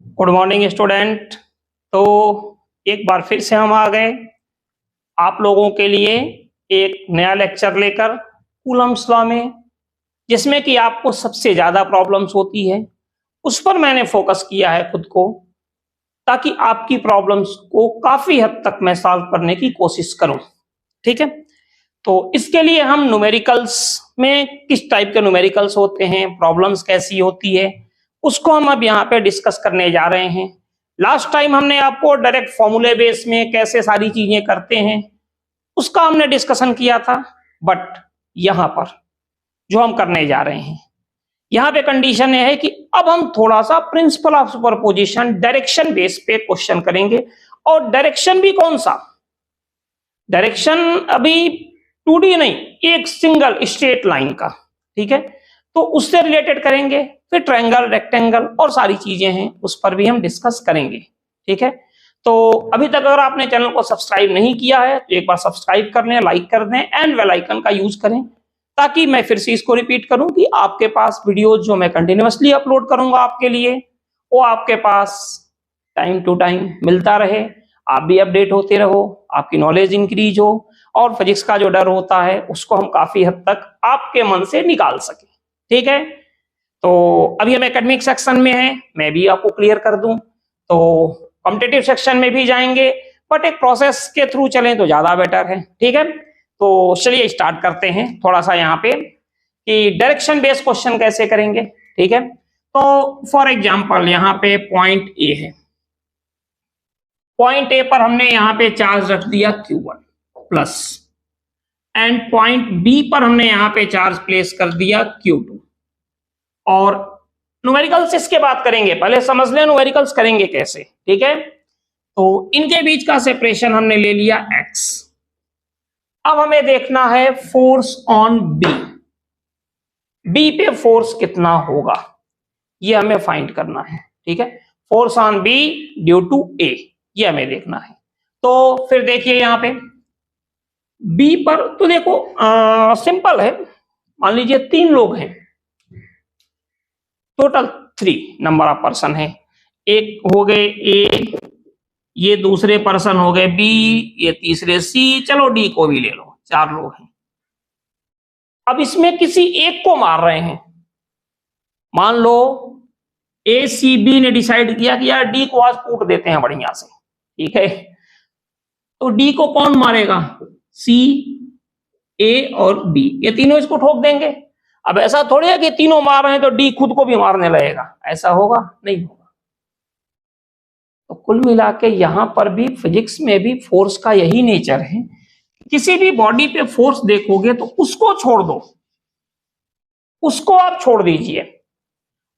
Good morning student. तो एक बार फिर से हम आ गए आप लोगों के लिए एक नया लेक्चर लेकर कूलम्ब्स लॉ में, जिसमें कि आपको सबसे ज्यादा प्रॉब्लम्स होती है उस पर मैंने फोकस किया है खुद को, ताकि आपकी प्रॉब्लम्स को काफी हद तक मैं सॉल्व करने की कोशिश करूं। ठीक है, तो इसके लिए हम न्यूमेरिकल्स में किस टाइप के न्यूमेरिकल्स होते हैं, प्रॉब्लम्स कैसी होती है, उसको हम अब यहाँ पे डिस्कस करने जा रहे हैं। लास्ट टाइम हमने आपको डायरेक्ट फॉर्मूले बेस में कैसे सारी चीजें करते हैं उसका हमने डिस्कशन किया था, बट यहाँ पर जो हम करने जा रहे हैं, यहाँ पे कंडीशन है कि अब हम थोड़ा सा principle of superposition direction base पे क्वेश्चन करेंगे। और डायरेक्शन भी कौन सा, डायरेक्शन अभी 2D नहीं, एक सिंगल स्ट्रेट लाइन का। ठीक है, तो उससे रिलेटेड करेंगे, फिर ट्रायंगल, रेक्टेंगल और सारी चीजें हैं उस पर भी हम डिस्कस करेंगे। ठीक है, तो अभी तक अगर आपने चैनल को सब्सक्राइब नहीं किया है तो एक बार सब्सक्राइब कर लें, लाइक कर दें एंड बेल आइकन का यूज करें, ताकि मैं फिर से इसको रिपीट करूं कि आपके पास वीडियोज जो मैं कंटिन्यूअसली अपलोड करूंगा आपके लिए, वो आपके पास टाइम टू टाइम मिलता रहे, आप भी अपडेट होते रहो, आपकी नॉलेज इंक्रीज हो और फिजिक्स का जो डर होता है उसको हम काफी हद तक आपके मन से निकाल सके। ठीक है, तो अभी हम एकेडमिक सेक्शन में हैं, मैं भी आपको क्लियर कर दूं, तो कॉम्पिटिटिव सेक्शन में भी जाएंगे, बट एक प्रोसेस के थ्रू चलें तो ज्यादा बेटर है। ठीक है, तो चलिए स्टार्ट करते हैं थोड़ा सा यहाँ पे कि डायरेक्शन बेस्ड क्वेश्चन कैसे करेंगे। ठीक है, तो फॉर एग्जांपल यहाँ पे पॉइंट ए है, पॉइंट ए पर हमने यहाँ पे चार्ज रख दिया Q1 plus, and point B पर हमने यहाँ पे चार्ज प्लेस कर दिया Q2। और न्यूमेरिकल्स इसके बात करेंगे, पहले समझ लें न्यूमेरिकल्स करेंगे कैसे। ठीक है, तो इनके बीच का सेपरेशन हमने ले लिया x। अब हमें देखना है फोर्स ऑन बी, बी पे फोर्स कितना होगा ये हमें फाइंड करना है। ठीक है, force on B due to A, ये हमें देखना है। तो फिर देखिए यहाँ पे बी पर, तो देखो सिंपल है, मान लीजिए 3 लोग हैं, टोटल 3 नंबर ऑफ पर्सन है, एक हो गए ए, ये दूसरे पर्सन हो गए बी, ये तीसरे सी, चलो डी को भी ले लो, 4 लोग हैं। अब इसमें किसी एक को मार रहे हैं, मान लो ए सी बी ने डिसाइड किया कि यार डी को आज कूट देते हैं बढ़िया से। ठीक है, तो डी को कौन मारेगा, सी, ए और बी, ये तीनों इसको ठोक देंगे। अब ऐसा थोड़ी है कि तीनों मार रहे हैं तो डी खुद को भी मारने लगेगा, ऐसा होगा नहीं होगा। तो कुल मिला के यहां पर भी फिजिक्स में भी फोर्स का यही नेचर है, किसी भी बॉडी पे फोर्स देखोगे तो उसको छोड़ दो, उसको आप छोड़ दीजिए,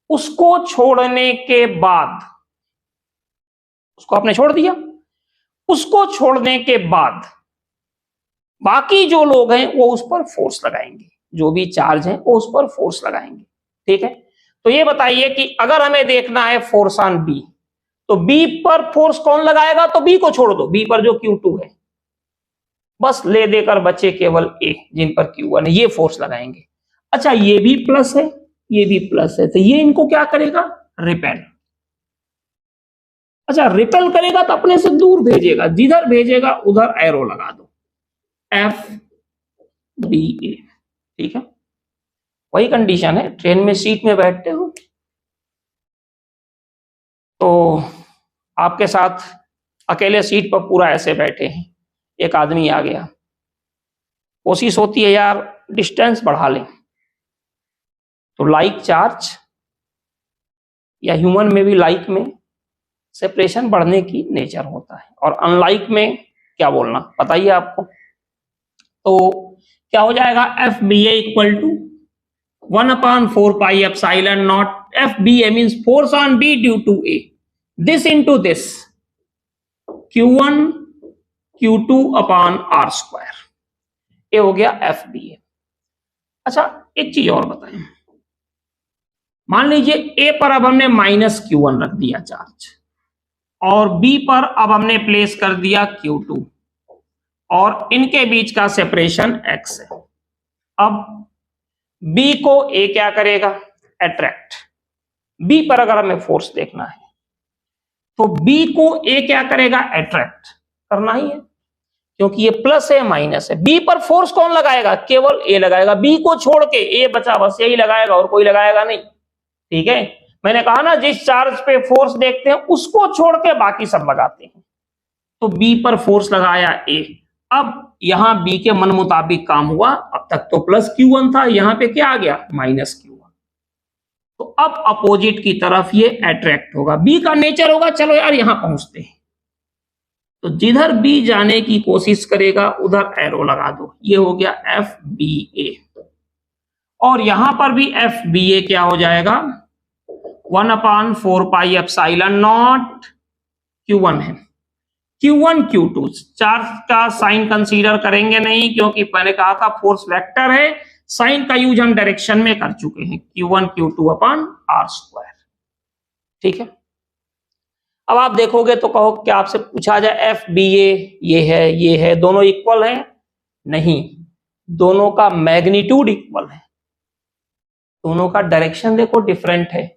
उसको छोड़ने के बाद, उसको आपने छोड़ दिया, उसको छोड़ने के बाद बाकी जो लोग हैं वो उस पर फोर्स लगाएंगे, जो भी चार्ज है वो उस पर फोर्स लगाएंगे। ठीक है, तो ये बताइए कि अगर हमें देखना है फोर्स ऑन बी, तो बी पर फोर्स कौन लगाएगा, तो बी को छोड़ दो, बी पर जो Q2 है, बस ले देकर बचे केवल ए जिन पर Q1 है, ये फोर्स लगाएंगे। अच्छा, ये भी प्लस है, ये भी प्लस है, तो ये इनको क्या करेगा, रिपेल। अच्छा, रिपेल करेगा तो अपने से दूर भेजेगा, जिधर भेजेगा उधर एरो लगा दो, एफ बी ए। ठीक है, वही कंडीशन है, ट्रेन में सीट में बैठते हो तो आपके साथ अकेले सीट पर पूरा ऐसे बैठे हैं, एक आदमी आ गया, कोशिश होती है यार डिस्टेंस बढ़ा लें, तो लाइक चार्ज या ह्यूमन में भी लाइक में सेपरेशन बढ़ने की नेचर होता है, और अनलाइक में क्या बोलना बताइए आपको। तो क्या हो जाएगा, F B A equal to 1/4 pi epsilon naught F B A means force on B due to A, this into this Q1 Q2 upon R square, ये हो गया एफ बी ए। अच्छा, एक चीज और बताएं, मान लीजिए ए पर अब हमने -Q1 रख दिया चार्ज, और बी पर अब हमने प्लेस कर दिया Q2, और इनके बीच का सेपरेशन x है। अब बी को ए क्या करेगा, अट्रैक्ट, बी पर अगर हमें फोर्स देखना है तो बी को ए क्या करेगा, अट्रैक्ट करना ही है, क्योंकि ये प्लस है माइनस है। बी पर फोर्स कौन लगाएगा, केवल ए लगाएगा, बी को छोड़ के ए बचा, बस यही लगाएगा और कोई लगाएगा नहीं। ठीक है, मैंने कहा ना जिस चार्ज पे फोर्स देखते हैं उसको छोड़ के बाकी सब लगाते हैं। तो बी पर फोर्स लगाया ए, अब यहां बी के मन मुताबिक काम हुआ। अब तक तो प्लस Q1 था, यहां पे क्या आ गया, माइनस Q1। तो अब अपोजिट की तरफ ये अट्रैक्ट होगा, बी का नेचर होगा, चलो यार यहां पहुंचते हैं। तो जिधर बी जाने की कोशिश करेगा उधर एरो लगा दो, ये हो गया FBA। और यहां पर भी FBA क्या हो जाएगा, 1/4 पाई एप्सिलॉन नॉट Q1 है, Q1 Q2 चार्ज का साइन कंसीडर करेंगे नहीं, क्योंकि मैंने कहा था फोर्स वेक्टर है, साइन का यूज हम डायरेक्शन में कर चुके हैं, Q1 Q2/r²। ठीक है, अब आप देखोगे तो कहो क्या आपसे पूछा जाए FBA ये है दोनों इक्वल है, नहीं, दोनों का मैग्नीट्यूड इक्वल है, दोनों का डायरेक्शन देखो डिफरेंट है।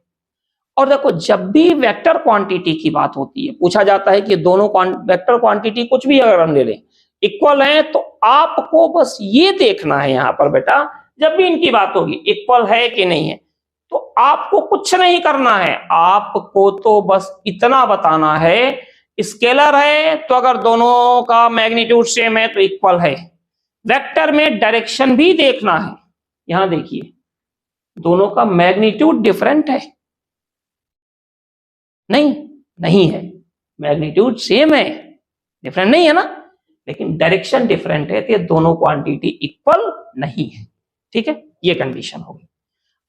और देखो जब भी वेक्टर क्वांटिटी की बात होती है, पूछा जाता है कि दोनों वेक्टर क्वांटिटी कुछ भी अगर हम ले लें इक्वल है, तो आपको बस ये देखना है यहां पर बेटा, जब भी इनकी बात होगी इक्वल है कि नहीं है, तो आपको कुछ नहीं करना है, आपको तो बस इतना बताना है, स्केलर है तो अगर दोनों का मैग्नीट्यूड सेम है तो इक्वल है। वेक्टर में डायरेक्शन भी देखना है, यहां देखिए दोनों का मैग्नीट्यूड डिफरेंट है, नहीं है, मैग्नीट्यूड सेम है, डिफरेंट नहीं है ना, लेकिन डायरेक्शन डिफरेंट है, तो ये दोनों क्वांटिटी इक्वल नहीं है। ठीक है, ये कंडीशन होगी।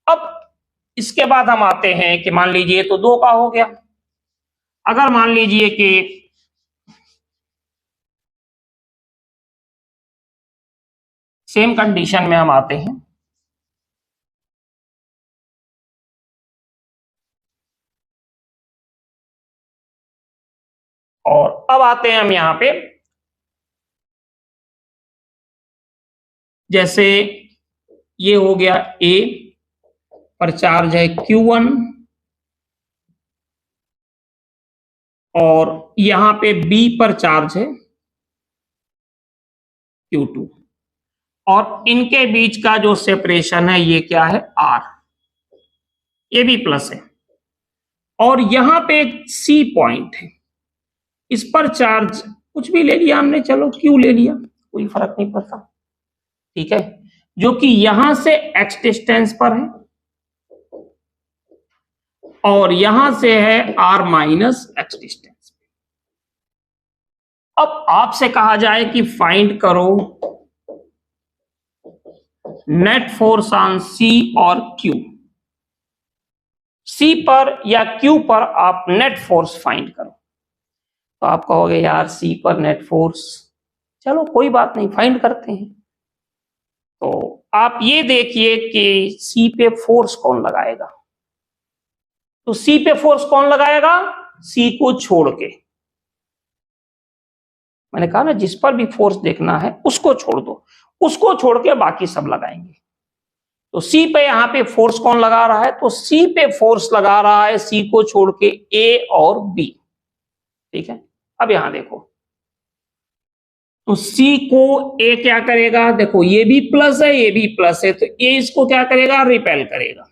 अब इसके बाद हम आते हैं कि मान लीजिए तो 2 का हो गया, अगर मान लीजिए कि सेम कंडीशन में हम आते हैं, और अब आते हैं हम यहां पे, जैसे ये हो गया A पर चार्ज है Q1 और यहां पे B पर चार्ज है Q2, और इनके बीच का जो सेपरेशन है ये क्या है, R, ये भी प्लस है, और यहां पे एक C पॉइंट है, इस पर चार्ज कुछ भी ले लिया हमने, चलो Q ले लिया, कोई फर्क नहीं पड़ता। ठीक है, जो कि यहां से x डिस्टेंस पर है और यहां से है r माइनस x डिस्टेंस। अब आपसे कहा जाए कि फाइंड करो नेट फोर्स ऑन C और Q, C पर या Q पर आप नेट फोर्स फाइंड करो। तो आप कहोगे यार C पर नेट फोर्स, चलो कोई बात नहीं, फाइंड करते हैं। तो आप ये देखिए कि C पे फोर्स कौन लगाएगा, तो C पे फोर्स कौन लगाएगा, C को छोड़ के, मैंने कहा ना जिस पर भी फोर्स देखना है उसको छोड़ दो, उसको छोड़ के बाकी सब लगाएंगे। तो C पे यहां पे फोर्स कौन लगा रहा है, तो C पे फोर्स लगा रहा है C को छोड़ के A और B। ठीक है, अब यहां देखो, तो C को A क्या करेगा, देखो ये भी प्लस है ये भी प्लस है, तो A इसको क्या करेगा, रिपेल करेगा,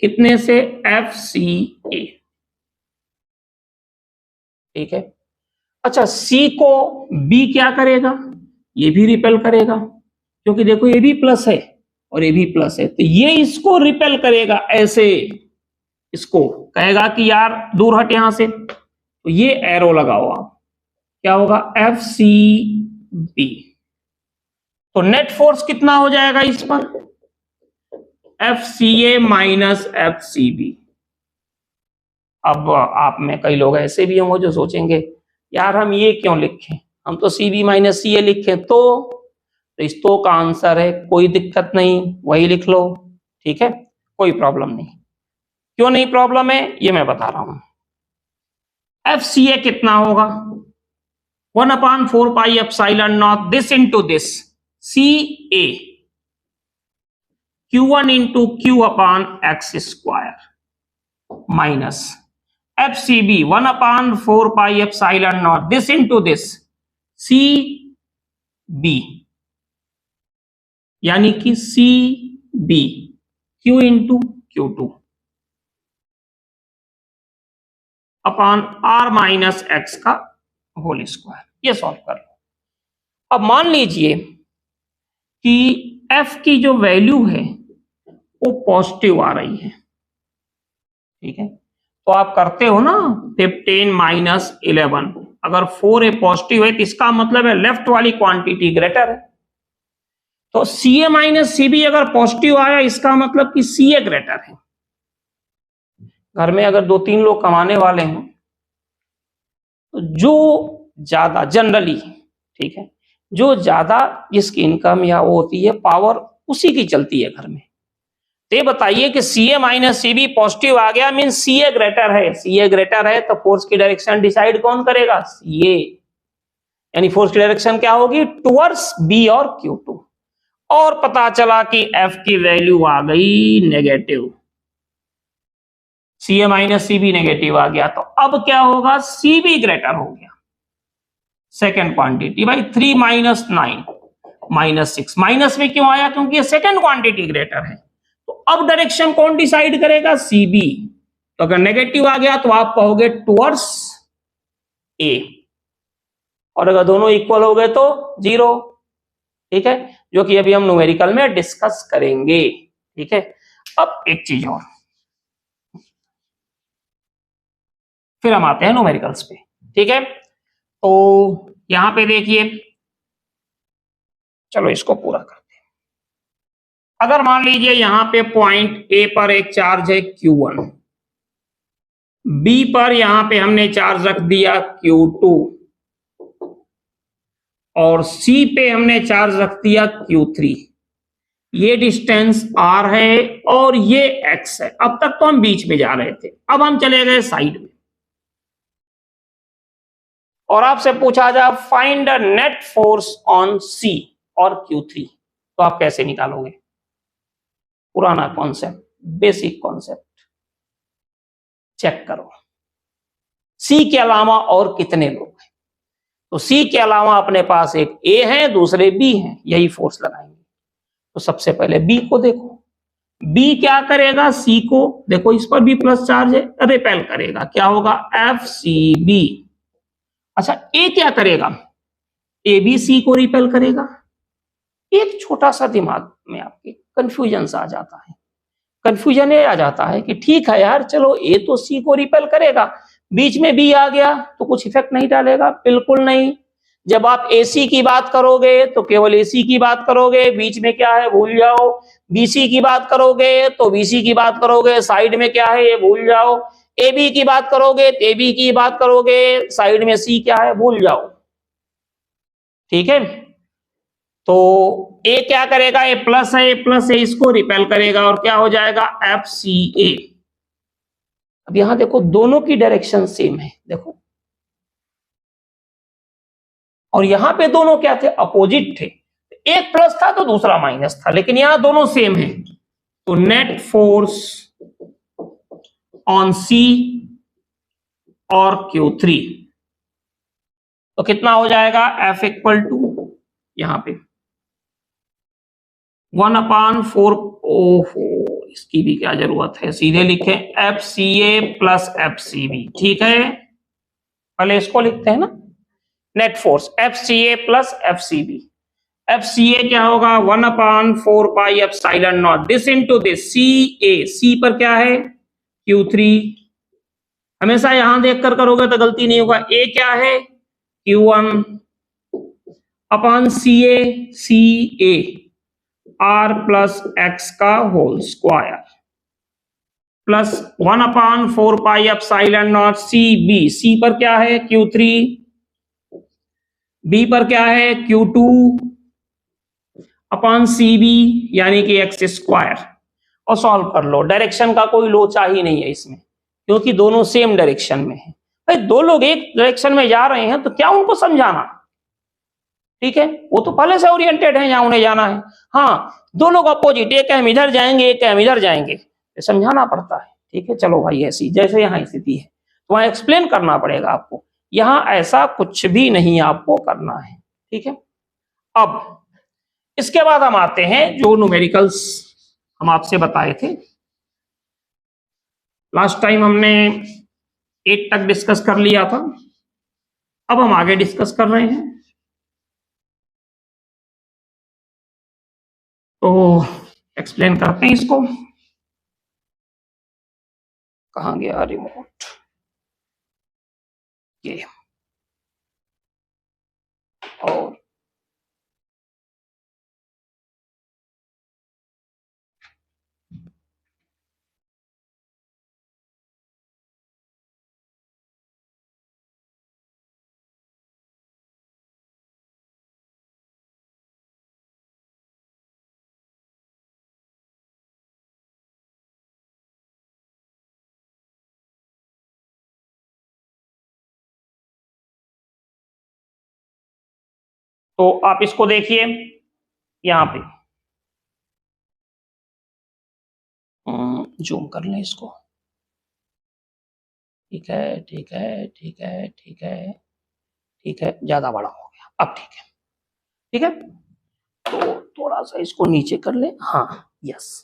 कितने से, FCA। ठीक है, अच्छा C को B क्या करेगा, ये भी रिपेल करेगा, क्योंकि देखो ये भी प्लस है और ये भी प्लस है, तो ये इसको रिपेल करेगा, ऐसे इसको कहेगा कि यार दूर हट यहां से, तो ये एरो लगाओ आप, क्या होगा, FCB। तो नेट फोर्स कितना हो जाएगा इस पर, FCA माइनस FCB। अब आप में कई लोग ऐसे भी होंगे जो सोचेंगे यार हम ये क्यों लिखें, हम तो CB माइनस CA लिखें, तो इस तो का आंसर है, कोई दिक्कत नहीं, वही लिख लो। ठीक है, कोई प्रॉब्लम नहीं, क्यों नहीं प्रॉब्लम है ये मैं बता रहा हूं। FCA कितना होगा, 1/4 pi epsilon not this into this CA Q1 into Q/x² minus F C B 1/4πε0 this into this C B, यानी कि C B Q into Q two upon R minus X का होल स्क्वायर। ये solve कर लो। अब मान लीजिए कि एफ की जो वैल्यू है वो पॉजिटिव आ रही है, ठीक है, तो आप करते हो ना 15 माइनस 11, अगर 4a पॉजिटिव है तो इसका मतलब है लेफ्ट वाली क्वांटिटी ग्रेटर है। तो CA माइनस CB अगर पॉजिटिव आया इसका मतलब कि CA ग्रेटर है। घर में अगर 2-3 लोग कमाने वाले हैं तो जो ज्यादा जनरली, ठीक है, जो ज्यादा जिसकी इनकम या वो होती है पावर उसी की चलती है घर में। तो ये बताइए कि CA माइनस CB पॉजिटिव आ गया मीन CA ग्रेटर है। CA ग्रेटर है तो फोर्स की डायरेक्शन डिसाइड कौन करेगा? CA, यानी फोर्स की डायरेक्शन क्या होगी? टुवर्ड्स B और Q2। और पता चला कि F की वैल्यू आ गई negative, CA minus CB negative आ गया, तो अब क्या होगा? CB ग्रेटर हो गया। सेकेंड क्वांटिटी भाई 3 माइनस 9 माइनस 6, माइनस में क्यों आया? क्योंकि ये सेकेंड क्वांटिटी ग्रेटर है। तो अब डायरेक्शन कौन डिसाइड करेगा? CB। तो अगर नेगेटिव आ गया तो आप कहोगे टुवर्ड्स A, और अगर दोनों इक्वल हो गए तो 0, ठीक है, जो कि अभी हम न्यूमेरिकल में डिस्कस करेंगे, ठीक है। अब एक चीज और, फिर हम आते हैं न्यूमेरिकल्स पे, ठीक है। तो यहां पे देखिए, चलो इसको पूरा करते हैं। अगर मान लीजिए यहां पे पॉइंट A पर एक चार्ज है Q1, B पर यहां पे हमने चार्ज रख दिया Q2, और C पे हमने चार्ज रख दिया Q3। ये डिस्टेंस R है और ये X है। अब तक तो हम बीच में जा रहे थे, अब हम चले गए साइड में, और आपसे पूछा जाए find the net force on C और Q3, तो आप कैसे निकालोगे? पुराना कॉन्सेप्ट, बेसिक कॉन्सेप्ट चेक करो। C के अलावा और कितने लोग हैं? तो C के अलावा अपने पास एक A है, दूसरे B हैं, यही फोर्स लगाएंगे। तो सबसे पहले B को देखो, B क्या करेगा? C को देखो, इस पर भी प्लस चार्ज है, रिपेल करेगा, क्या होगा? FCB। अच्छा, A क्या करेगा? A भी C को रिपेल करेगा। एक छोटा सा दिमाग में आपके कंफ्यूजन आ जाता है, कंफ्यूजन ये आ जाता है कि ठीक है यार, चलो A तो C को रिपेल करेगा, बीच में B आ गया तो कुछ इफेक्ट नहीं डालेगा? बिल्कुल नहीं। जब आप AC की बात करोगे तो केवल AC की बात करोगे, बीच में क्या है भूल जाओ। BC की बात करोगे तो BC की बात करोगे, साइड में क्या है ये भूल जाओ। AB की बात करोगे तो AB की बात करोगे, साइड में C क्या है भूल जाओ, ठीक है। तो A क्या करेगा? A प्लस है, A प्लस है, इसको रिपेल करेगा और क्या हो जाएगा? FCA। अब यहां देखो, दोनों की डायरेक्शन सेम है, देखो, और यहां पे दोनों क्या थे? अपोजिट थे, एक प्लस था तो दूसरा माइनस था, लेकिन यहां दोनों सेम है। तो नेट फोर्स ऑन C और Q3 तो कितना हो जाएगा? F इक्वल टू यहां पे 1/4, ओहो इसकी भी क्या जरूरत है, सीधे लिखे FCA प्लस FCB, ठीक है। पहले इसको लिखते हैं ना, net force FCA plus FCB। FCA क्या होगा? 1/4πε0 this into this CA, C पर क्या है? Q3। हमेशा यहां देखकर करोगे तो गलती नहीं होगा। A क्या है? Q1 upon CA R plus X का whole square plus 1/4πε0 CB, C पर क्या है? Q3, B पर क्या है? Q2 अपॉन CB यानी कि X स्क्वायर, और सॉल्व कर लो। डायरेक्शन का कोई लोचा ही नहीं है इसमें, क्योंकि दोनों सेम डायरेक्शन में है। भाई दो लोग एक डायरेक्शन में जा रहे हैं तो क्या उनको समझाना, ठीक है, वो तो पहले से ओरिएंटेड है जहां उन्हें जाना है। हाँ, दो लोग अपोजिट, एक हम इधर जाएंगे एक हम इधर जाएंगे, समझाना पड़ता है, ठीक है। चलो भाई, ऐसी जैसे यहाँ स्थिति है तो वहां एक्सप्लेन करना पड़ेगा आपको। यहां ऐसा कुछ भी नहीं आपको करना है, ठीक है। अब इसके बाद हम आते हैं जो न्यूमेरिकल्स हम आपसे बताए थे। लास्ट टाइम हमने 8 तक डिस्कस कर लिया था, अब हम आगे डिस्कस कर रहे हैं। तो एक्सप्लेन करते हैं इसको। कहां गया रिमोट? ये और तो आप इसको देखिए यहां पे, जूम कर लें इसको। ठीक है, ठीक है, ठीक है, ठीक है, ठीक है, ज्यादा बड़ा हो गया, अब ठीक है, ठीक है। तो थोड़ा सा इसको नीचे कर ले, हाँ, यस।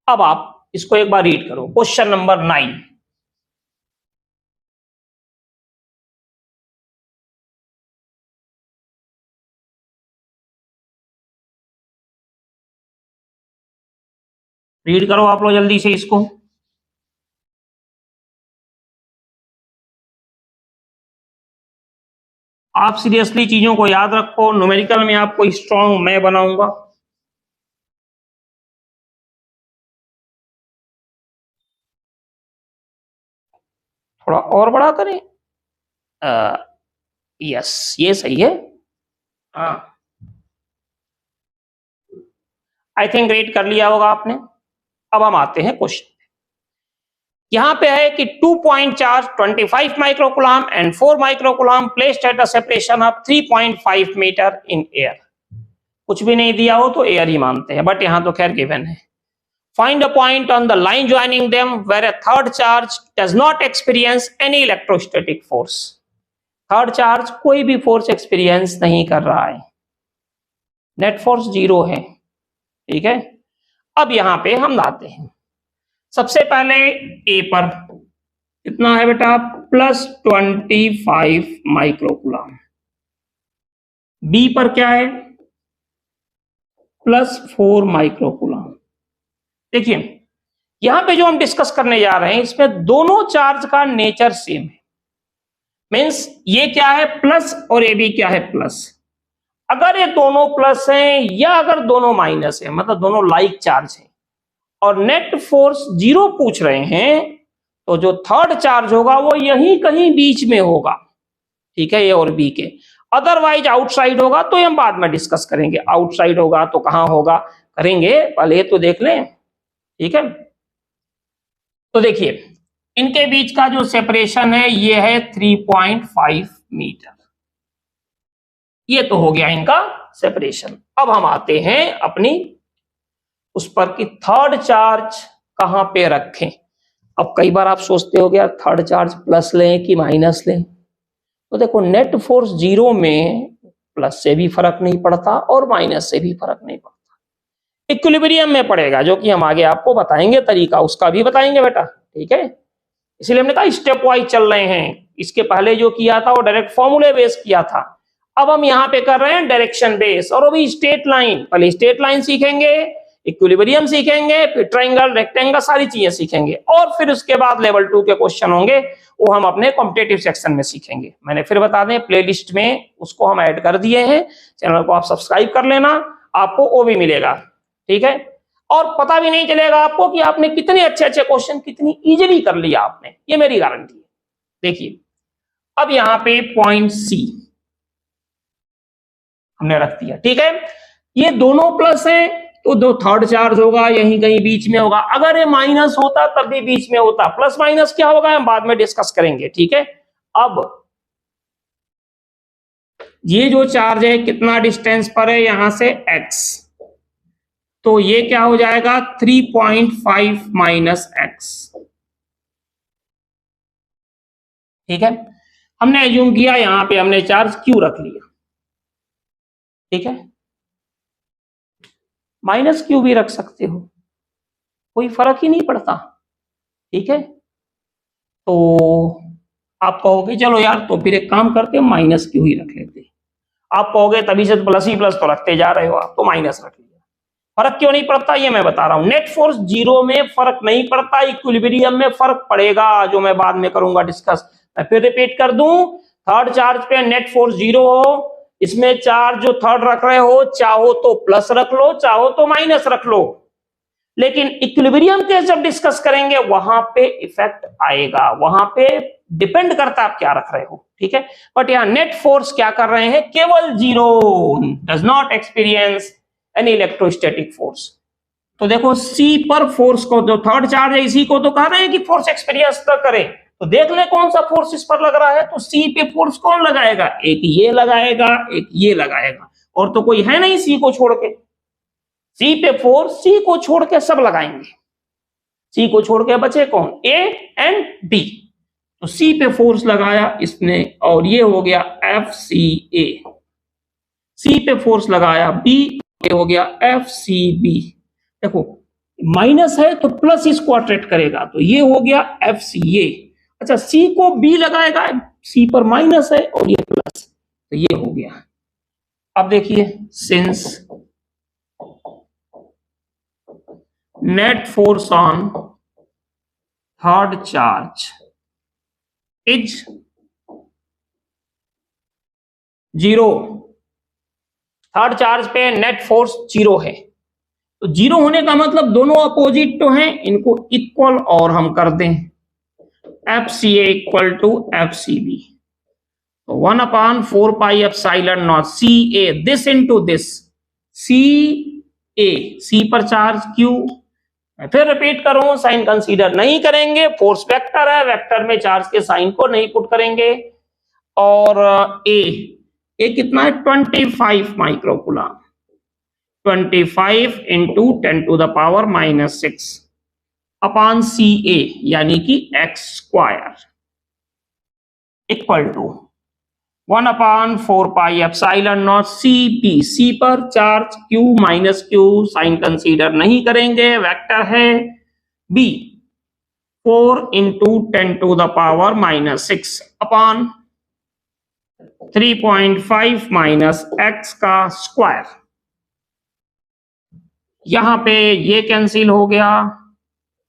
अब आप इसको एक बार रीड करो, क्वेश्चन नंबर 9। रीड करो आप लोग जल्दी से इसको। आप सीरियसली चीजों को याद रखो, न्यूमेरिकल में आपको स्ट्रांग मैं बनाऊंगा। थोड़ा और बड़ा करें, यस, ये सही है। हाँ, आई थिंक रीड कर लिया होगा आपने। अब हम आते हैं क्वेश्चन। यहां पे है कि 2 point charge 25 microcoulomb and 4 microcoulomb placed at a separation of 3.5 metre in air. कुछ भी नहीं दिया हो तो एयर ही मानते हैं, बट यहां तो खैर गिवन है। Find a point on the line joining them where a third charge does not experience any electrostatic force. Third charge कोई भी फोर्स एक्सपीरियंस नहीं कर रहा है, नेट फोर्स 0 है, ठीक है। अब यहां पे हम आते हैं सबसे पहले ए पर, कितना है बेटा, +25 माइक्रोकुलाम। बी पर क्या है, +4 माइक्रोकुलाम। देखिए यहां पे जो हम डिस्कस करने जा रहे हैं इसमें दोनों चार्ज का नेचर सेम है। मीन्स ये क्या है प्लस और ये भी क्या है प्लस। अगर ये दोनों प्लस हैं या अगर दोनों माइनस है, मतलब दोनों लाइक चार्ज हैं और नेट फोर्स 0 पूछ रहे हैं, तो जो थर्ड चार्ज होगा वो यहीं कहीं बीच में होगा, ठीक है, ए और बी के। अदरवाइज आउटसाइड होगा तो हम बाद में डिस्कस करेंगे, आउटसाइड होगा तो कहां होगा करेंगे, पहले ये तो देख लें, ठीक है। तो देखिए इनके बीच का जो सेपरेशन है ये है 3.5 मीटर, ये तो हो गया इनका सेपरेशन। अब हम आते हैं अपनी उस पर कि थर्ड चार्ज कहां पे रखें। अब कई बार आप सोचते हो यार थर्ड चार्ज प्लस लें कि माइनस लें, तो देखो नेट फोर्स 0 में प्लस से भी फर्क नहीं पड़ता और माइनस से भी फर्क नहीं पड़ता, इक्विलिब्रियम में पड़ेगा, जो कि हम आगे आपको बताएंगे, तरीका उसका भी बताएंगे बेटा, ठीक है। इसलिए हमने कहा स्टेप वाइज चल रहे हैं। इसके पहले जो किया था वो डायरेक्ट फॉर्मूले बेस किया था, अब हम यहां पे कर रहे हैं डायरेक्शन बेस, और वो भी स्ट्रेट लाइन। पहले स्ट्रेट लाइन सीखेंगे, इक्विलिब्रियम सीखेंगे, फिर ट्रायंगल, रेक्टेंगल, सारी चीजें सीखेंगे, और फिर उसके बाद लेवल 2 के क्वेश्चन होंगे, वो हम अपने कॉम्पिटेटिव सेक्शन में सीखेंगे। मैंने फिर बता दें प्लेलिस्ट में उसको हम ऐड कर दिए हैं, चैनल को आप सब्सक्राइब कर लेना, आपको वो भी मिलेगा, ठीक है। और पता भी नहीं चलेगा आपको कि आपने कितने अच्छे अच्छे क्वेश्चन कितनी इजीली कर लिया आपने, ये मेरी गारंटी है। देखिए अब यहां पे पॉइंट सी हमने रख दिया, ठीक है। ये दोनों प्लस है तो दो थर्ड चार्ज होगा यहीं कहीं बीच में होगा, अगर ये माइनस होता तब भी बीच में होता, प्लस माइनस क्या होगा हम बाद में डिस्कस करेंगे, ठीक है। अब ये जो चार्ज है कितना डिस्टेंस पर है यहां से x, तो ये क्या हो जाएगा 3.5 माइनस x, ठीक है, हमने एज्यूम किया यहां पे हमने चार्ज क्यू रख लिया, ठीक है, माइनस क्यू भी रख सकते हो, कोई फर्क ही नहीं पड़ता, ठीक है। तो आप कहोगे चलो यार तो फिर एक काम करते हैं माइनस क्यू ही रख लेते, आप कहोगे तभी से प्लस ही प्लस तो रखते जा रहे हो आप, तो माइनस रख लिया, फर्क क्यों नहीं पड़ता ये मैं बता रहा हूं। नेट फोर्स जीरो में फर्क नहीं पड़ता, इक्विलिब्रियम में फर्क पड़ेगा, जो मैं बाद में करूंगा डिस्कस। मैं फिर रिपीट कर दूं, थर्ड चार्ज पे नेट फोर्स जीरो हो, इसमें चार्ज जो थर्ड रख रहे हो चाहो तो प्लस रख लो चाहो तो माइनस रख लो, लेकिन इक्विलिब्रियम केस जब डिस्कस करेंगे वहां पे इफेक्ट आएगा, वहां पे डिपेंड करता है आप क्या रख रहे हो, ठीक है। बट यहां नेट फोर्स क्या कर रहे हैं, केवल zero, does not experience any electrostatic force. तो देखो सी पर फोर्स को, जो थर्ड चार्ज है इसी को तो कह रहे हैं कि फोर्स एक्सपीरियंस न करे, तो देख ले कौन सा फोर्स इस पर लग रहा है, तो सी पे फोर्स कौन लगाएगा, एक ये लगाएगा एक ये लगाएगा, और तो कोई है नहीं सी को छोड़ के, सी पे फोर्स सी को छोड़ के सब लगाएंगे, सी को छोड़ के बचे कौन, ए एंड बी, तो सी पे फोर्स लगाया इसने और ये हो गया एफ सी ए, सी पे फोर्स लगाया बी, ये हो गया एफ सी बी। देखो माइनस है तो प्लस इसको अट्रैक्ट करेगा, तो ये हो गया एफ सी ए। अच्छा सी को बी लगाएगा, सी पर माइनस है और ये प्लस, तो ये हो गया। अब देखिए since net force on third charge is zero, third charge पे नेट फोर्स जीरो है, तो जीरो होने का मतलब दोनों अपोजिट तो हैं, इनको इक्वल और हम कर दें, F C A equal to F C B, तो 1/4 pi epsilon nought C A, this into this, C A, C पर चार्ज क्यू, फिर रिपीट करूं साइन कंसीडर नहीं करेंगे, फोर्स वेक्टर है, वेक्टर में चार्ज के साइन को नहीं पुट करेंगे, और ए कितना है 25 microcoulomb, 25 into 10⁻⁻6 upon C A यानी कि X square equal to 1/4 pi epsilon nought C P, C पर charge Q minus Q sign consider नहीं करेंगे, वेक्टर है, B 4 into 10⁻⁻6 upon 3.5 minus X का स्क्वायर, यहां पे ये कैंसिल हो गया,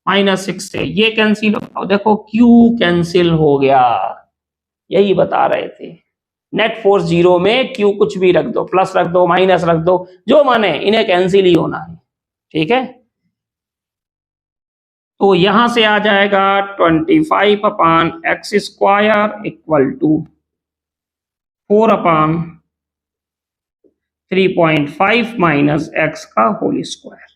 -6 से ये कैंसिल हो, देखो Q कैंसिल हो गया, यही बता रहे थे, नेट फोर्स जीरो में Q कुछ भी रख दो, प्लस रख दो माइनस रख दो, जो माने इन्हें कैंसिल ही होना है, ठीक है। तो यहां से आ जाएगा 25 upon X square equal to 4 upon 3.5 minus X का होल स्क्वायर।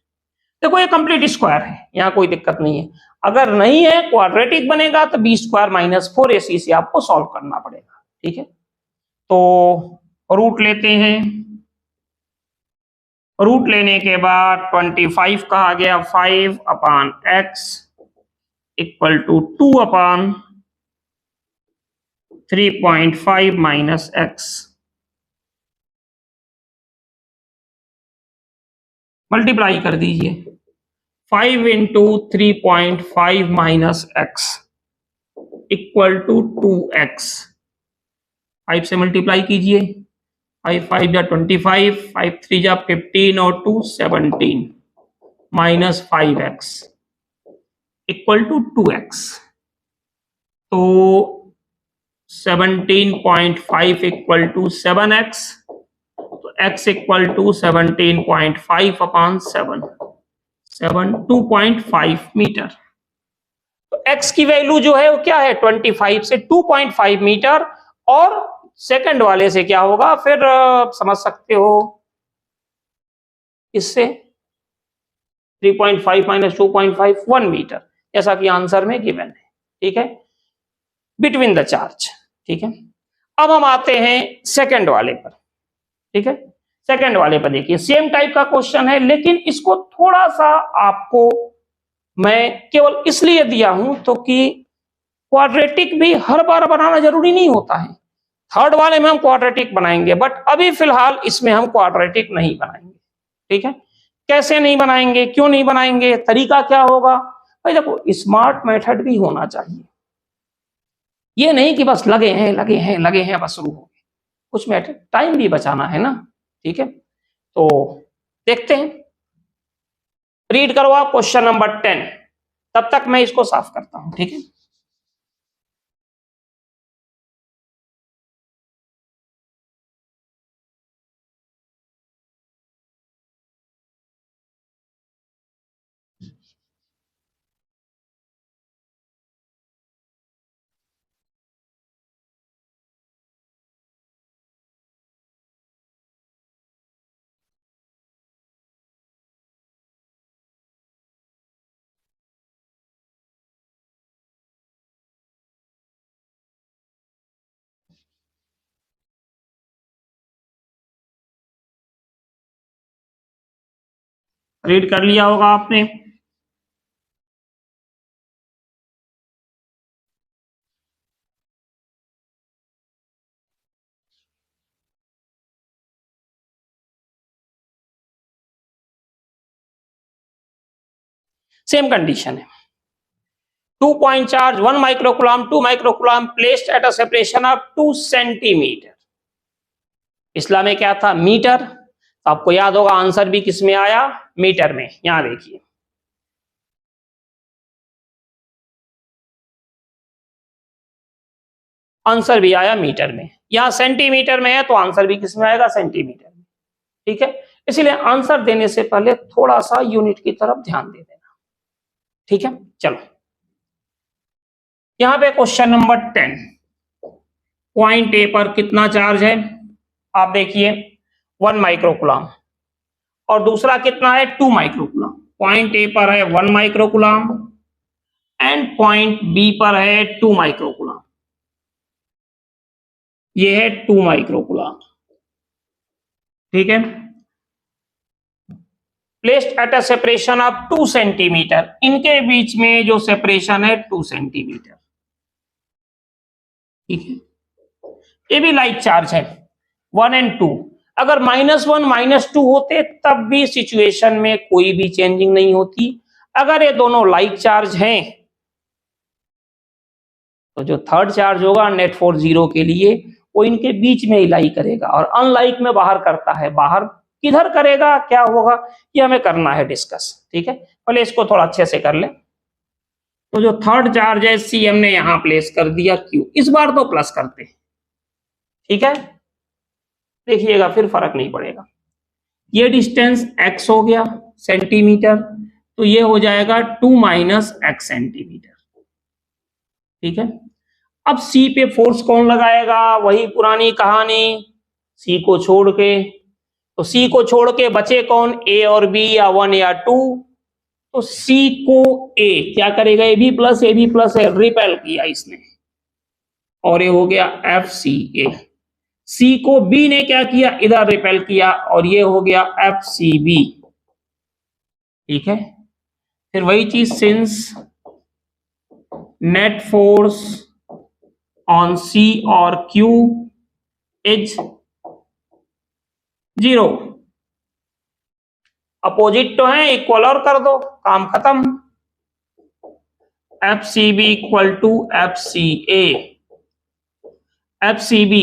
देखो ये कंप्लीट स्क्वायर है, यहां कोई दिक्कत नहीं है, अगर नहीं है क्वाड्रेटिक बनेगा तो बी स्क्वायर माइनस 4ac से आपको सॉल्व करना पड़ेगा, ठीक है। तो रूट लेते हैं, रूट लेने के बाद 25 का आ गया 5 upon X equal to 2 upon 3.5 minus X, multiply कर दीजिए, 5 into 3.5 minus X equal to 2x, 5 से मल्टीप्लाई कीजिए, 5 जा 25, 5 3 जा 15 और 2 17 minus 5x equal to 2x, तो 17.5 इक्वल टू 7x, तो x equal to 17.5 upon 7, 2.5 metre, तो x की वैल्यू जो है वो क्या है 25 से 2.5 मीटर, और सेकंड वाले से क्या होगा फिर समझ सकते हो, इससे 3.5 माइनस 2.5 1 मीटर, जैसा कि आंसर में गिवन है, ठीक है, बिटवीन द चार्ज, ठीक है। अब हम आते हैं सेकंड वाले पर, ठीक है। सेकंड वाले पर देखिए सेम टाइप का क्वेश्चन है, लेकिन इसको थोड़ा सा आपको मैं केवल इसलिए दिया हूं तो कि क्वाड्रेटिक भी हर बार बनाना जरूरी नहीं होता है, थर्ड वाले में हम क्वाड्रेटिक बनाएंगे, बट अभी फिलहाल इसमें हम क्वाड्रेटिक नहीं बनाएंगे। ठीक है, कैसे नहीं बनाएंगे, क्यों नहीं बनाएंगे, तरीका क्या होगा? भाई देखो, स्मार्ट मेथड भी होना चाहिए, ये नहीं कि बस लगे हैं बस शुरू हो गए, कुछ मेथड, टाइम भी बचाना है ना। ठीक है, तो देखते हैं, रीड करो आप क्वेश्चन नंबर 10, तब तक मैं इसको साफ करता हूं। ठीक है, रीड कर लिया होगा आपने। सेम कंडीशन है, 2 point charge 1 microcoulomb 2 microcoulomb placed at a separation of 2 centimetre. पिछला में क्या था, मीटर, तो आपको याद होगा आंसर भी किस में आया, मीटर में। यहां देखिए, आंसर भी आया मीटर में, यहां सेंटीमीटर में है तो आंसर भी किस में आएगा, सेंटीमीटर में। ठीक है, इसलिए आंसर देने से पहले थोड़ा सा यूनिट की तरफ ध्यान दे देना। ठीक है, चलो यहां पे क्वेश्चन नंबर 10, पॉइंट ए पर कितना चार्ज है, आप देखिए 1 माइक्रोकुलम, और दूसरा कितना है, 2 माइक्रोकुलम। पॉइंट ए पर है 1 माइक्रोकुलम एंड पॉइंट बी पर है 2 माइक्रोकुलम, ये है 2 माइक्रोकुलम। ठीक है, placed at a separation of 2 centimetre, इनके बीच में जो सेपरेशन है 2 सेंटीमीटर। ठीक है, ये भी लाइक चार्ज है 1 एंड 2, अगर -1 -2 होते तब भी सिचुएशन में कोई भी चेंजिंग नहीं होती। अगर ये दोनों लाइक चार्ज हैं तो जो थर्ड चार्ज होगा नेट फोर्स 0 के लिए वो इनके बीच में ही लाई करेगा, और अनलाइक में बाहर करता है, बाहर किधर करेगा, क्या होगा, ये हमें करना है डिस्कस। ठीक है, पहले इसको थोड़ा अच्छे से कर ले। तो जो थर्ड चार्ज है सी हमने यहां प्लेस कर दिया, क्यू, इस बार तो प्लस करते हैं। ठीक है, देखिएगा फिर फर्क नहीं पड़ेगा, ये डिस्टेंस x हो गया सेंटीमीटर, तो ये हो जाएगा 2 - x सेंटीमीटर। ठीक है, अब C पे फोर्स कौन लगाएगा, वही पुरानी कहानी, C को छोड़ के, तो C को छोड़ के बचे कौन, A और B, या 1 या 2, तो C को A क्या करेगा, AB प्लस है, रिपेल किया इसने, और ये हो गया FCA। C को B ने क्या किया, इधर रिपेल किया, और ये हो गया FCB। ठीक है, फिर वही चीज, since net force on C और Q इज 0, अपोजिट तो है, इक्वल और कर दो, काम खत्म। FCB equal to FCA, FCB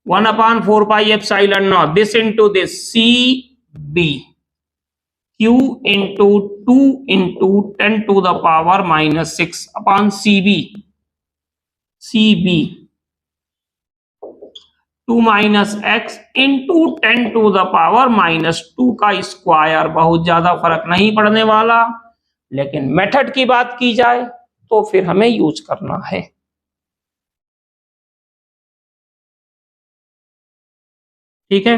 1/4 pi epsilon not, this into this, CB Q into 2 into 10 to the power -6 upon CB 2 - x into 10 to the power -2 का square. बहुत ज्यादा फर्क नहीं पड़ने वाला, लेकिन मेथड की बात की जाए तो फिर हमें यूज करना है। ठीक है,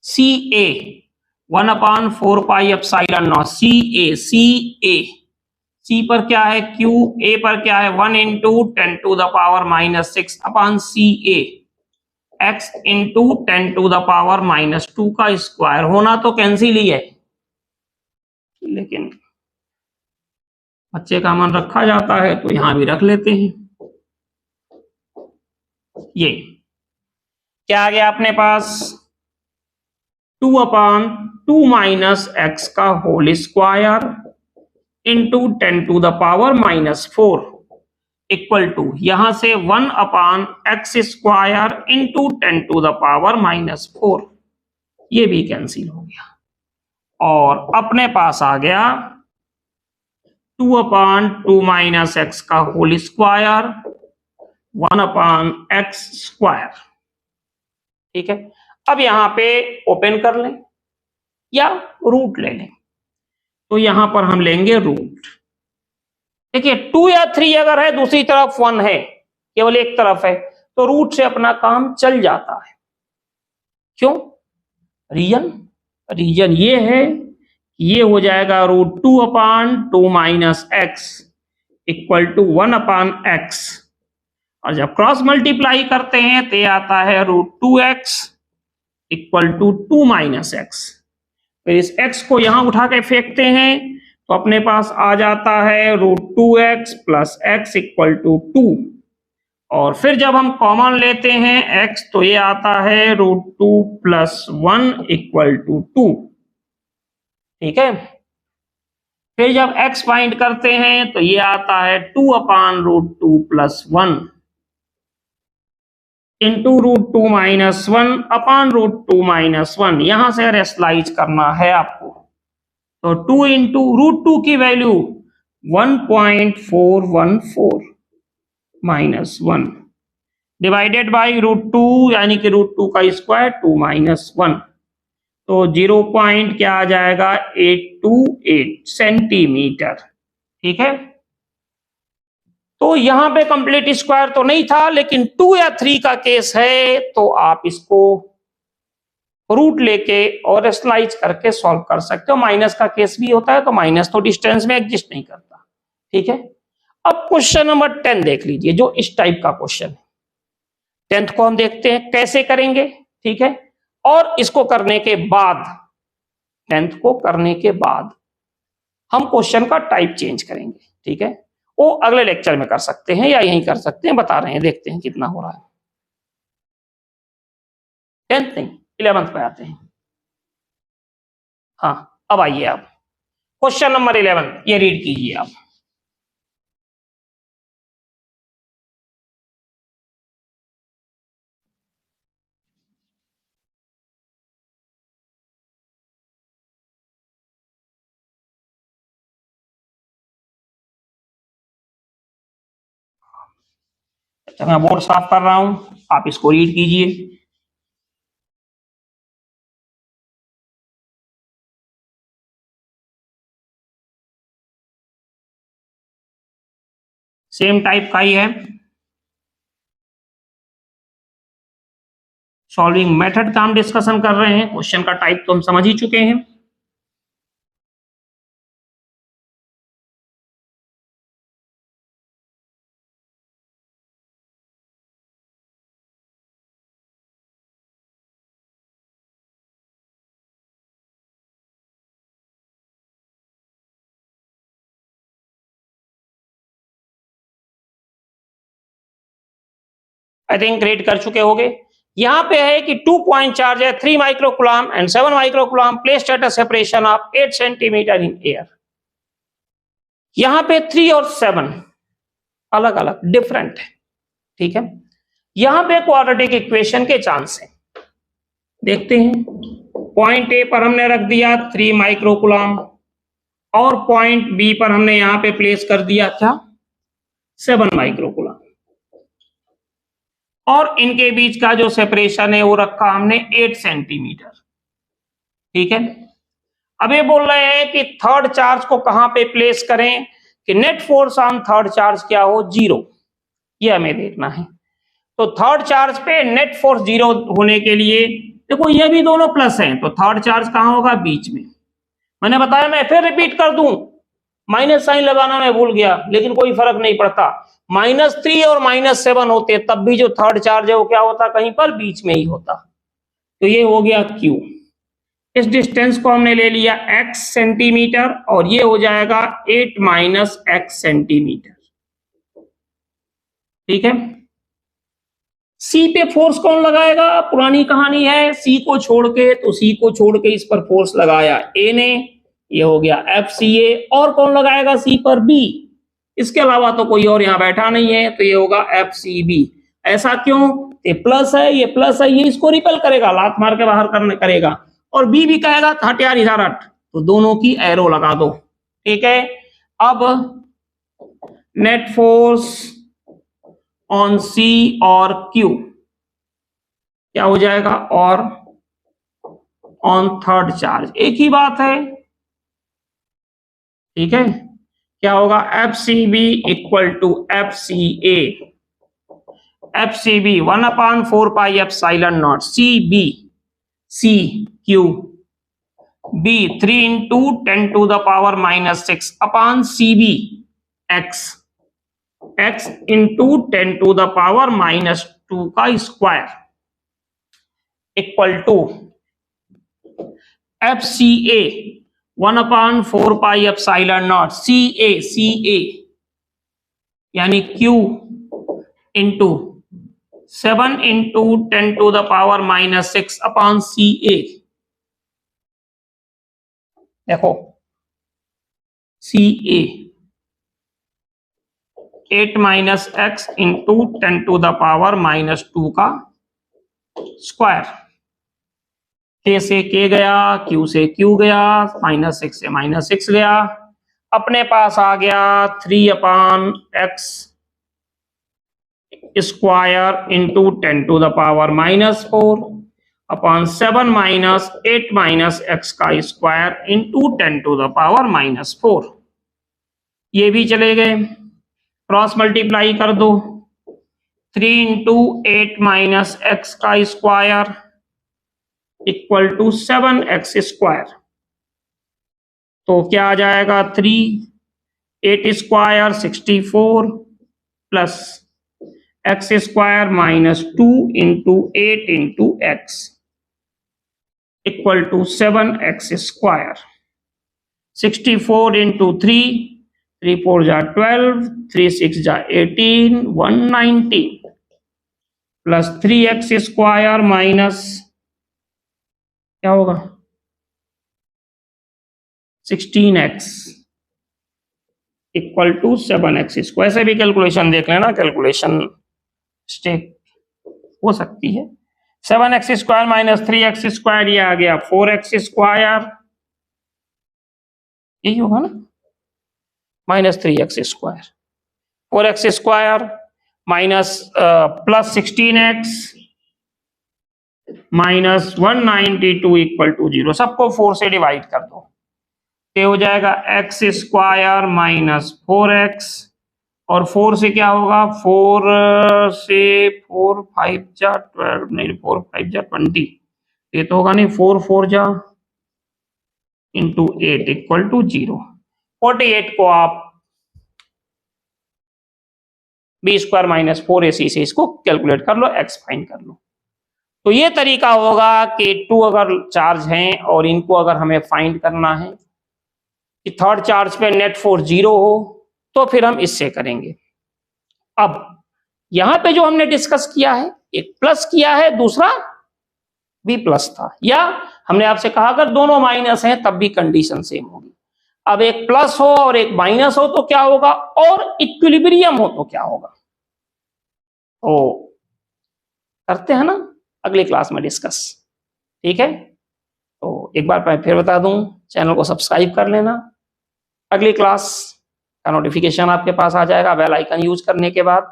CA 1/4 pi epsilon not, CA C पर क्या है Q, A पर क्या है 1 into 10 to the power -6 upon CA x into 10 to the power -2 का स्क्वायर। होना तो कैंसिल ही है, लेकिन बच्चे का मन रखा जाता है तो यहां भी रख लेते हैं। ये क्या आ गया अपने पास, 2/2 माइनस एक्स का whole square into 10⁻⁻⁴ equal to यहां से 1/x² इंटू 10⁻⁻⁴, ये भी कैंसिल हो गया और अपने पास आ गया 2/2 माइनस एक्स का होल स्क्वायर 1/x²। ठीक है, अब यहां पे ओपन कर लें या रूट ले लें, तो यहां पर हम लेंगे रूट। देखिए 2 या 3 अगर है, दूसरी तरफ 1 है, केवल एक तरफ है, तो रूट से अपना काम चल जाता है। क्यों? रीजन ये है, ये हो जाएगा √2/2 minus X equal to 1/x, और जब क्रॉस मल्टीप्लाई करते हैं तो ये आता है √2x equal to 2 minus x. फिर इस x को यहां उठा के फेंकते हैं तो अपने पास आ जाता है √2x plus x equal to 2, और फिर जब हम कॉमन लेते हैं x तो ये आता है √2 प्लस 1 इक्वल टू 2। ठीक है, फिर जब x फाइंड करते हैं तो ये आता है 2/√2 प्लस 1 इंटू √2 माइनस 1/√2 माइनस 1, यहां से रेशनलाइज करना है आपको, तो 2 इंटू √2 की वैल्यू 1.414 माइनस 1 डिवाइडेड बाई √2, यानी कि √2 का स्क्वायर 2 माइनस 1, तो 0. क्या आ जाएगा 828 सेंटीमीटर। ठीक है, तो यहां पे कंप्लीट स्क्वायर तो नहीं था, लेकिन 2 या 3 का केस है तो आप इसको रूट लेके और रेशनलाइज करके सॉल्व कर सकते हो। माइनस का केस भी होता है, तो माइनस तो डिस्टेंस में एग्जिस्ट नहीं करता। ठीक है, अब क्वेश्चन नंबर 10 देख लीजिए, जो इस टाइप का क्वेश्चन है। 10th को हम देखते हैं कैसे करेंगे। ठीक है, और इसको करने के बाद 10th को करने के बाद हम क्वेश्चन का टाइप चेंज करेंगे। ठीक है, वो अगले लेक्चर में कर सकते हैं या यहीं कर सकते हैं, बता रहे हैं, देखते हैं कितना हो रहा है। 10th नहीं, 11th पे आते हैं। हाँ, अब आइए आप क्वेश्चन नंबर 11, ये रीड कीजिए आप। अच्छा, मैं बोर्ड साफ कर रहा हूं, आप इसको रीड कीजिए। सेम टाइप का ही है, सॉल्विंग मेथड का हम डिस्कशन कर रहे हैं, क्वेश्चन का टाइप तो हम समझ ही चुके हैं। आई थिंक रेड कर चुके होंगे। यहां पे है कि 2 पॉइंट चार्ज है 3 microcoulomb and 7 microcoulomb placed at a separation of 8 centimetre in air. यहां पे 3 और 7 अलग अलग डिफरेंट है। ठीक है, यहां पे क्वाड्रेटिक इक्वेशन के चांस है, देखते हैं। पॉइंट ए पर हमने रख दिया 3 माइक्रोकुलम और पॉइंट बी पर हमने यहां पे प्लेस कर दिया क्या 7 माइक्रोकुलम, और इनके बीच का जो सेपरेशन है वो रखा हमने 8 सेंटीमीटर। ठीक है, अब ये बोल रहे हैं कि थर्ड चार्ज को कहां पे प्लेस करें कि net force on third charge क्या हो 0, ये हमें देखना है। तो थर्ड चार्ज पे नेट फोर्स 0 होने के लिए देखो ये भी दोनों प्लस हैं, तो थर्ड चार्ज कहां होगा बीच में। मैंने बताया, मैं फिर रिपीट कर दूं, माइनस साइन लगाना मैं भूल गया, लेकिन कोई फर्क नहीं पड़ता। -3 और -7 होते तब भी जो थर्ड चार्ज है वो क्या होता, कहीं पर बीच में ही होता। तो ये हो गया Q। इस डिस्टेंस को हमने ले लिया x सेंटीमीटर और ये हो जाएगा 8 माइनस x सेंटीमीटर। ठीक है, C पे फोर्स कौन लगाएगा? पुरानी कहानी है, C को छोड़ के, तो C को छोड़ के इस पर फोर्स लगाया A ने, ये हो गया FCA। और कौन लगाएगा C पर? B। इसके अलावा तो कोई और यहाँ बैठा नहीं है, तो ये होगा FCB। ऐसा क्यों? ये प्लस है, ये प्लस है, ये इसको रिपेल करेगा, लात मार के बाहर करने करेगा। और बी भी कहेगा हट यार इधर हट, तो दोनों की एरो लगा दो। ठीक है, अब नेट फोर्स ऑन सी और क्यू क्या हो जाएगा? और ऑन थर्ड चार्ज, एक ही बात है। ठीक है, क्या होगा? F C B equal to F C A. F C B 1/4 pi epsilon nought C B, C Q B 3 into 10⁻⁻6 upon C B X, X into 10⁻⁻2 का square equal to F C A 1/4 pi epsilon nought C A यानी Q into 7 into 10⁻⁻6 upon C A. देखो C A 8 minus X into 10⁻⁻2 का square. के से के गया, Q से Q गया, -6 से -6 गया, अपने पास आ गया 3/x square into 10⁻⁻4 upon 7 minus 8 minus X का स्क्वायर इंटू 10⁻⁻4। ये भी चले गए, क्रॉस मल्टीप्लाई कर दो, 3 इंटू 8 माइनस एक्स का square equal to 7x square. तो क्या आ जाएगा? 8 square 64 plus X square minus 2 into 8 into X equal to 7x square. 64 into 3 4 जा 12, 3 6 जा 18, 190 प्लस 3x स्क्वायर माइनस क्या होगा? 16x equal to 7x square. ऐसे भी कैलकुलेशन देख लेना, कैलकुलेशन स्टेक हो सकती है। 7x square minus 3x square, ये आ गया 4x स्क्वायर, यही होगा ना, minus 3x square, 4x square minus plus 16x minus 192 equal to 0। सबको 4 से डिवाइड कर दो, ये हो जाएगा x स्क्वायर माइनस 4x, और 4 से क्या होगा? 4 से 4 5 जा 12, नहीं 4 5 जा 20, ये तो होगा नहीं, 4 4 जा इंटू 8 इक्वल टू 0। 48 को आप बी स्क्वायर माइनस 4ac से इसको कैलकुलेट कर लो, x फाइंड कर लो। तो ये तरीका होगा कि 2 अगर चार्ज हैं और इनको अगर हमें फाइंड करना है कि थर्ड चार्ज पे नेट फोर्स 0 हो, तो फिर हम इससे करेंगे। अब यहां पे जो हमने डिस्कस किया है, एक प्लस किया है, दूसरा भी प्लस था, या हमने आपसे कहा अगर दोनों माइनस हैं तब भी कंडीशन सेम होगी। अब एक प्लस हो और एक माइनस हो तो क्या होगा, और इक्विलिब्रियम हो तो क्या होगा, तो करते हैं ना अगली क्लास में डिस्कस। ठीक है, तो एक बार मैं फिर बता दूं, चैनल को सब्सक्राइब कर लेना, अगली क्लास का नोटिफिकेशन आपके पास आ जाएगा बेल आइकन यूज करने के बाद।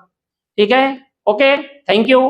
ठीक है, ओके, थैंक यू।